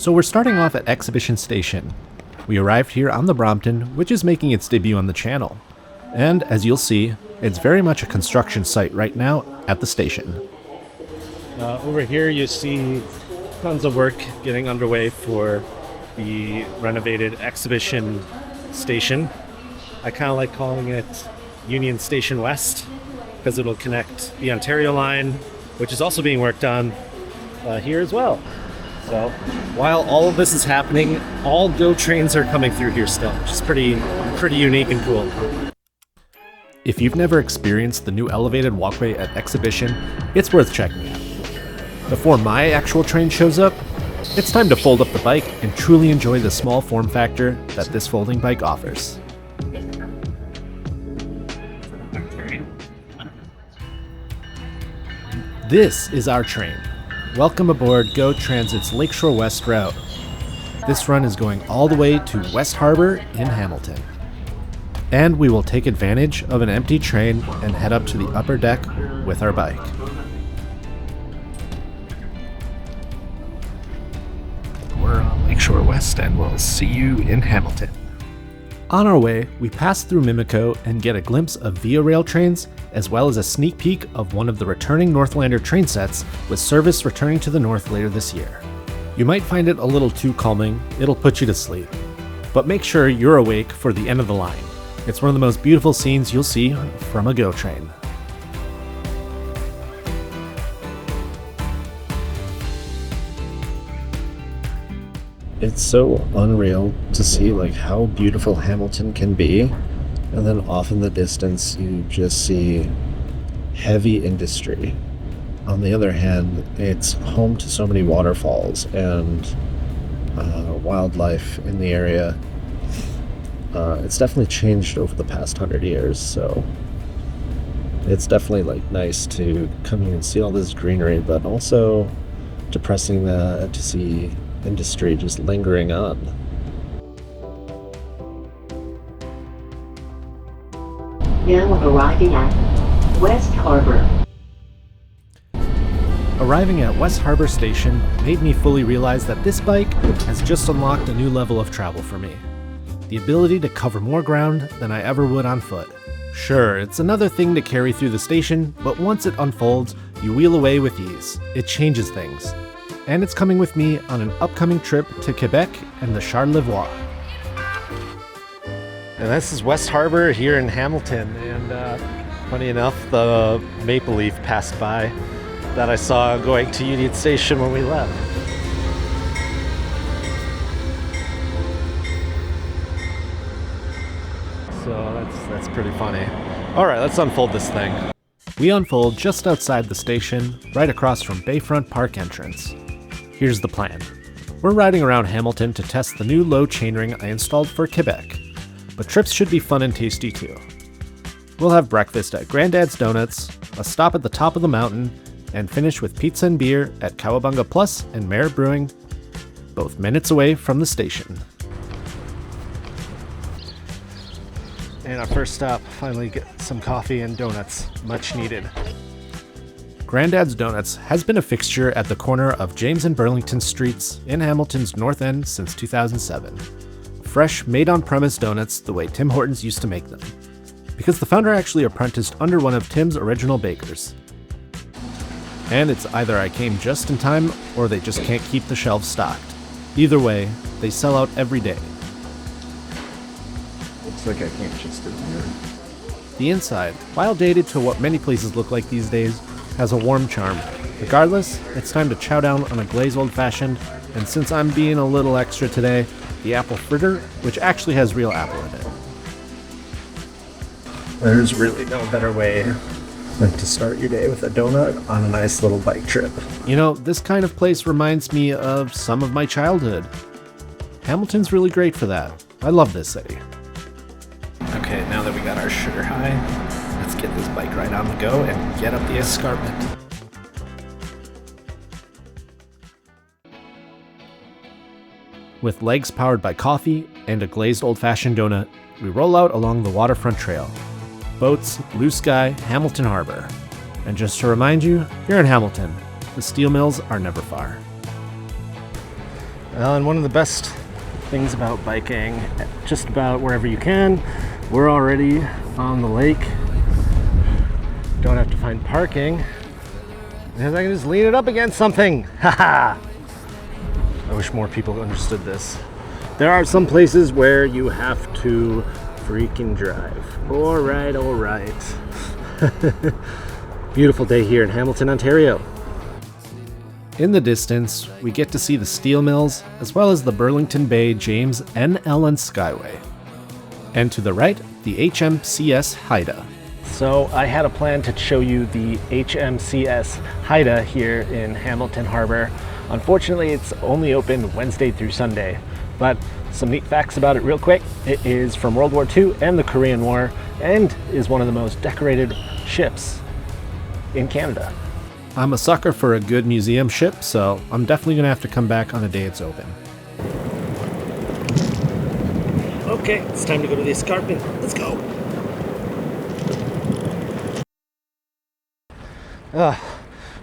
So we're starting off at Exhibition Station. We arrived here on the Brompton, which is making its debut on the channel. And as you'll see, it's very much a construction site right now at the station. Over here you see tons of work getting underway for the renovated Exhibition Station. I kind of like calling it Union Station West because it'll connect the Ontario line, which is also being worked on here as well. So while all of this is happening, all GO trains are coming through here still, which is pretty unique and cool. If you've never experienced the new elevated walkway at Exhibition, it's worth checking out. Before my actual train shows up, it's time to fold up the bike and truly enjoy the small form factor that this folding bike offers. This is our train. Welcome aboard GO Transit's Lakeshore West route. This run is going all the way to West Harbor in Hamilton. And we will take advantage of an empty train and head up to the upper deck with our bike. We're on Lakeshore West and we'll see you in Hamilton. On our way, we pass through Mimico and get a glimpse of Via Rail trains, as well as a sneak peek of one of the returning Northlander train sets, with service returning to the north later this year. You might find it a little too calming, it'll put you to sleep. But make sure you're awake for the end of the line. It's one of the most beautiful scenes you'll see from a GO train. It's so unreal to see how beautiful Hamilton can be, and then off in the distance you just see heavy industry. On the other hand, it's home to so many waterfalls and wildlife in the area. It's definitely changed over the past 100 years, so it's definitely nice to come here and see all this greenery, but also depressing to see industry just lingering on. Now arriving at West Harbor. Arriving at West Harbor Station made me fully realize that this bike has just unlocked a new level of travel for me. The ability to cover more ground than I ever would on foot. Sure, it's another thing to carry through the station, but once it unfolds, you wheel away with ease. It changes things. And it's coming with me on an upcoming trip to Quebec and the Charlevoix. And this is West Harbor here in Hamilton, and funny enough, the Maple Leaf passed by that I saw going to Union Station when we left. So that's pretty funny. Alright, let's unfold this thing. We unfold just outside the station, right across from Bayfront Park entrance. Here's the plan. We're riding around Hamilton to test the new low chainring I installed for Quebec, but trips should be fun and tasty too. We'll have breakfast at Grandad's Donuts, a stop at the top of the mountain, and finish with pizza and beer at Cowabunga Plus and Mayor Brewing, both minutes away from the station. And our first stop, finally get some coffee and donuts, much needed. Grandad's Donuts has been a fixture at the corner of James and Burlington Streets in Hamilton's North End since 2007. Fresh, made-on-premise donuts the way Tim Hortons used to make them, because the founder actually apprenticed under one of Tim's original bakers. And it's either I came just in time or they just can't keep the shelves stocked. Either way, they sell out every day. Looks like I can't just do here. The inside, while dated to what many places look like these days, has a warm charm. Regardless, it's time to chow down on a glazed old-fashioned, and since I'm being a little extra today, the apple fritter, which actually has real apple in it. There's really no better way than to start your day with a donut on a nice little bike trip. You know, this kind of place reminds me of some of my childhood. Hamilton's really great for that. I love this city. Okay, now that we got our sugar high, let's get this bike ride on the go and get up the escarpment. With legs powered by coffee and a glazed old-fashioned donut, we roll out along the waterfront trail. Boats, blue sky, Hamilton Harbor. And just to remind you, you're in Hamilton. The steel mills are never far. Well, and one of the best things about biking, just about wherever you can, we're already on the lake. Don't have to find parking because I can just lean it up against something. Haha! I wish more people understood this. There are some places where you have to freaking drive. All right, all right. Beautiful day here in Hamilton, Ontario. In the distance, we get to see the steel mills, as well as the Burlington Bay James N. Ellen Skyway. And to the right, the HMCS Haida. So I had a plan to show you the HMCS Haida here in Hamilton Harbor. Unfortunately, it's only open Wednesday through Sunday, but some neat facts about it real quick. It is from World War II and the Korean War, and is one of the most decorated ships in Canada. I'm a sucker for a good museum ship, so I'm definitely gonna have to come back on the day it's open. Okay, it's time to go to the escarpment. Let's go.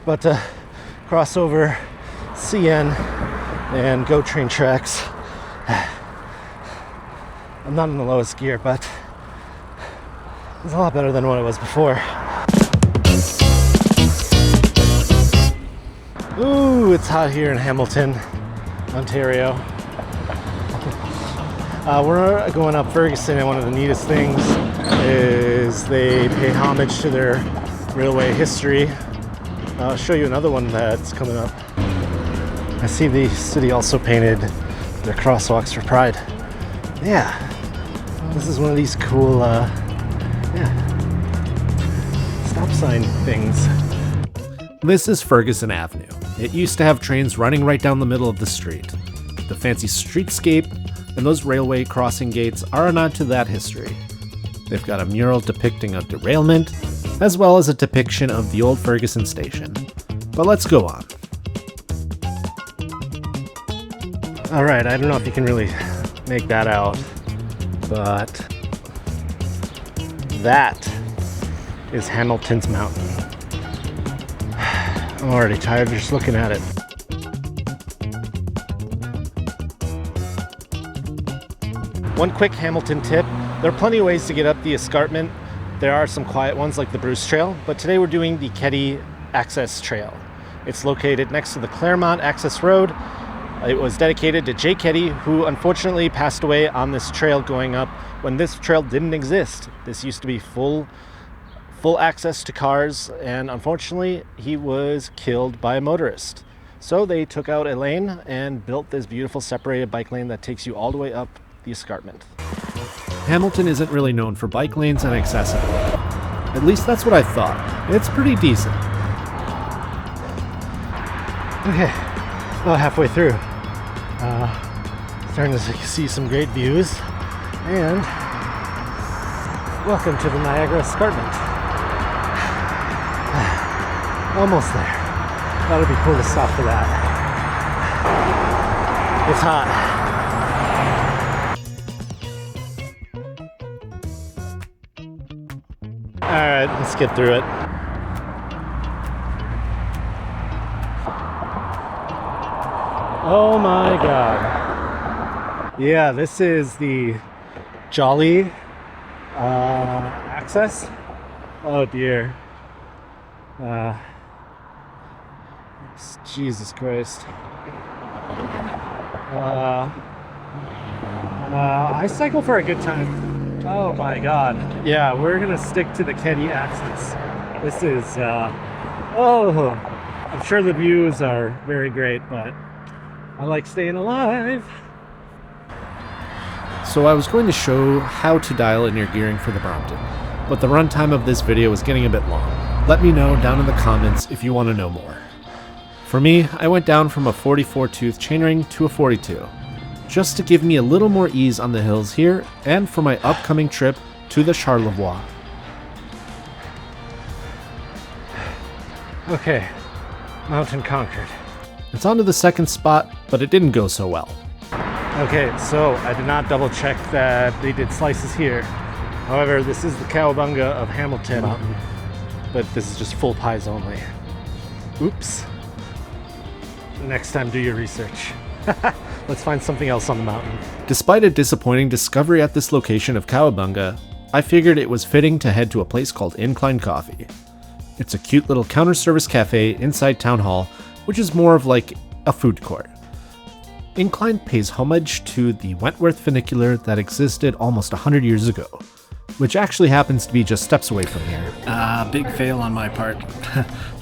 But to cross over CN and GO Train tracks, I'm not in the lowest gear, but it's a lot better than what it was before. Ooh, it's hot here in Hamilton, Ontario. We're going up Ferguson, and one of the neatest things is they pay homage to their railway history. I'll show you another one that's coming up. I see the city also painted their crosswalks for Pride. Yeah, this is one of these cool stop sign things. This is Ferguson Avenue. It used to have trains running right down the middle of the street. The fancy streetscape and those railway crossing gates are a nod to that history. They've got a mural depicting a derailment, as well as a depiction of the old Ferguson station. But let's go on. Alright, I don't know if you can really make that out, but that is Hamilton's Mountain. I'm already tired just looking at it. One quick Hamilton tip. There are plenty of ways to get up the escarpment. There are some quiet ones like the Bruce Trail, but today we're doing the Keddy Access Trail. It's located next to the Claremont Access Road. It was dedicated to Jay Keddy, who unfortunately passed away on this trail going up when this trail didn't exist. This used to be full access to cars, and unfortunately he was killed by a motorist. So they took out a lane and built this beautiful separated bike lane that takes you all the way up the escarpment. Hamilton isn't really known for bike lanes and accessibility. At least that's what I thought. It's pretty decent. Okay, well, halfway through. Starting to see some great views, and welcome to the Niagara Escarpment. Almost there. That would be cool to stop for that. It's hot. Alright, let's get through it. Oh my god. Yeah, this is the Jolly access. Oh dear. Jesus Christ. I cycle for a good time. Oh my god. Yeah, we're gonna stick to the Keddy access. This is, I'm sure the views are very great, but I like staying alive. So I was going to show how to dial in your gearing for the Brompton, but the runtime of this video is getting a bit long. Let me know down in the comments if you want to know more. For me, I went down from a 44 tooth chainring to a 42, just to give me a little more ease on the hills here and for my upcoming trip to the Charlevoix. Okay, mountain conquered. It's on to the second spot, but it didn't go so well. Okay, so I did not double check that they did slices here. However, this is the Cowabunga of Hamilton Mountain, but this is just full pies only. Oops. Next time, do your research. Let's find something else on the mountain. Despite a disappointing discovery at this location of Cowabunga, I figured it was fitting to head to a place called Incline Coffee. It's a cute little counter service cafe inside Town Hall, which is more of like a food court. Incline pays homage to the Wentworth funicular that existed almost 100 years ago, which actually happens to be just steps away from here. Big fail on my part,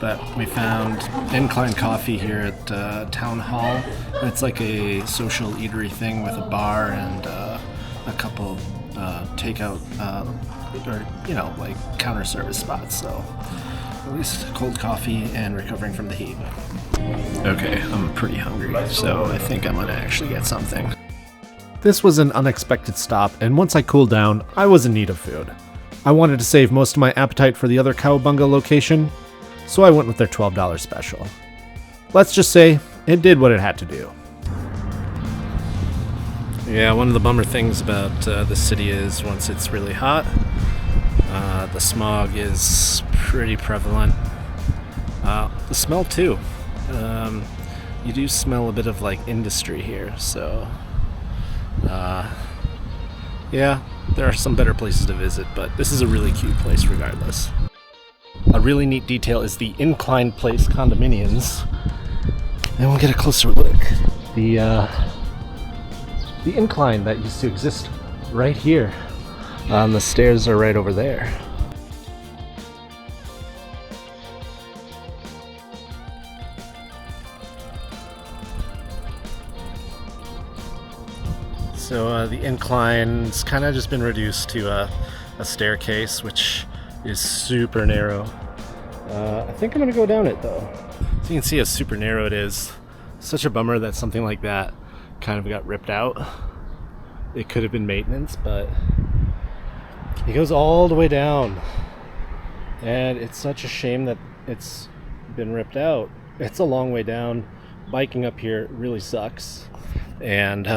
but we found Incline Coffee here at Town Hall. It's like a social eatery thing with a bar and a couple takeout, or like counter service spots. So at least cold coffee and recovering from the heat. Okay, I'm pretty hungry, so I think I'm gonna actually get something. This was an unexpected stop, and once I cooled down, I was in need of food. I wanted to save most of my appetite for the other Cowabunga location, so I went with their $12 special. Let's just say, it did what it had to do. Yeah, one of the bummer things about the city is once it's really hot, the smog is pretty prevalent. The smell too. You do smell a bit of like industry here, so yeah, there are some better places to visit, but this is a really cute place regardless. A really neat detail is the Incline Place condominiums, and we'll get a closer look. The incline that used to exist right here, the stairs are right over there. So the incline's kind of just been reduced to a staircase, which is super narrow. I think I'm gonna go down it though. So you can see how super narrow it is. Such a bummer that something like that kind of got ripped out. It could have been maintenance, but it goes all the way down. And it's such a shame that it's been ripped out. It's a long way down. Biking up here really sucks. And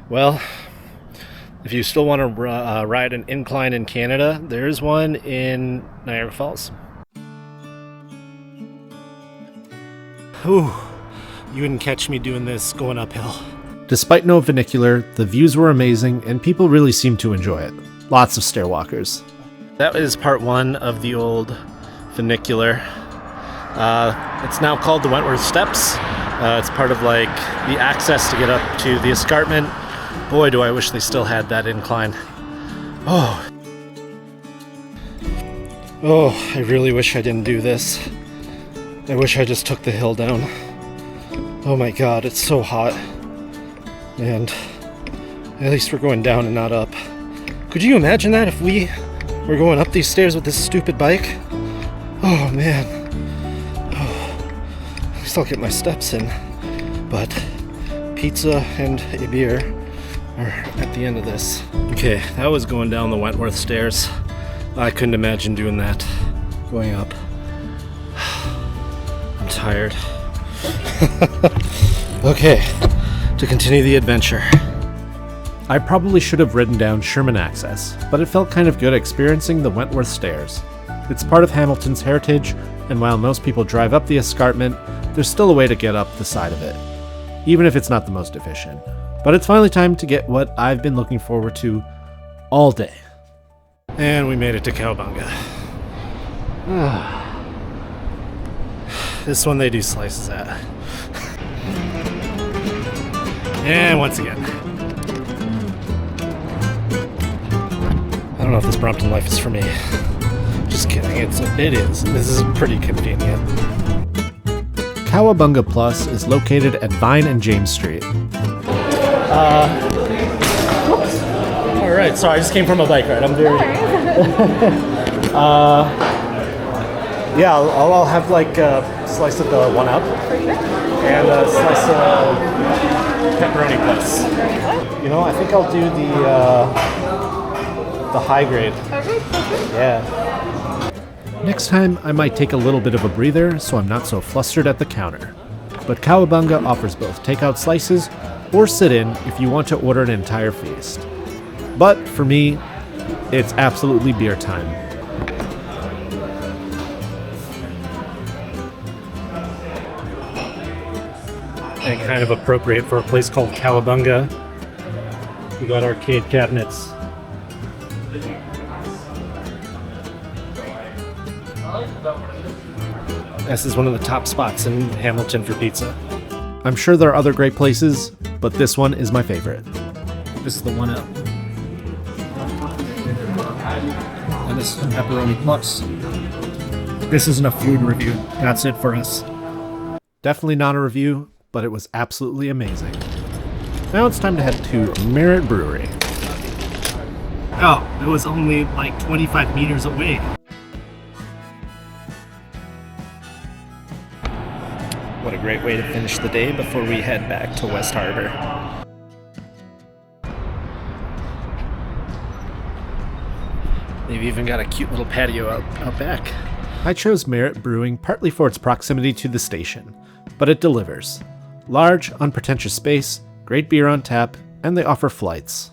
well, if you still want to ride an incline in Canada, there's one in Niagara Falls. Whew, you wouldn't catch me doing this going uphill. Despite no funicular, the views were amazing and people really seemed to enjoy it. Lots of stairwalkers. That is part one of the old funicular. It's now called the Wentworth Steps. It's part of like the access to get up to the escarpment. Boy, do I wish they still had that incline. Oh, I really wish I didn't do this. I wish I just took the hill down. Oh my god, it's so hot. And at least we're going down and not up. Could you imagine that if we were going up these stairs with this stupid bike? Oh man. At least I'll get my steps in. But pizza and a beer are at the end of this. Okay, that was going down the Wentworth stairs. I couldn't imagine doing that. Going up. I'm tired. Okay, to continue the adventure. I probably should have written down Sherman Access, but it felt kind of good experiencing the Wentworth Stairs. It's part of Hamilton's heritage, and while most people drive up the escarpment, there's still a way to get up the side of it, even if it's not the most efficient. But it's finally time to get what I've been looking forward to all day. And we made it to Cowabunga. This one they do slices at. And once again. I don't know if this Brompton life is for me. Just kidding, it is. This is pretty convenient. Cowabunga Plus is located at Vine and James Street. Alright, sorry, I just came from a bike ride. I'm very... yeah, I'll have like a slice of the 1-Up. And a slice of pepperoni plus. You know, I think I'll do the high grade. Yeah. Next time, I might take a little bit of a breather so I'm not so flustered at the counter. But Cowabunga offers both takeout slices or sit-in if you want to order an entire feast. But for me, it's absolutely beer time. and kind of appropriate for a place called Cowabunga. We got arcade cabinets. This is one of the top spots in Hamilton for pizza. I'm sure there are other great places, but this one is my favorite. This is the 1 up. And this is Pepperoni Plus. This isn't a food review. That's it for us. Definitely not a review, but it was absolutely amazing. Now it's time to head to Merritt Brewery. Oh, it was only like 25 meters away. What a great way to finish the day before we head back to West Harbor. They've even got a cute little patio out back. I chose Merritt Brewing partly for its proximity to the station, but it delivers. Large, unpretentious space, great beer on tap, and they offer flights.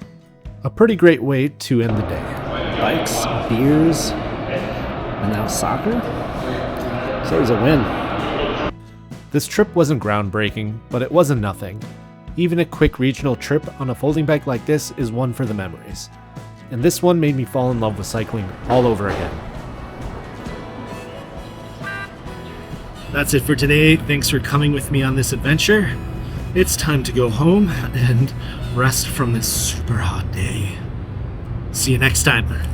A pretty great way to end the day. Bikes, beers, and now soccer? So it was a win. This trip wasn't groundbreaking, but it wasn't nothing. Even a quick regional trip on a folding bike like this is one for the memories. And this one made me fall in love with cycling all over again. That's it for today. Thanks for coming with me on this adventure. It's time to go home and rest from this super hot day. See you next time.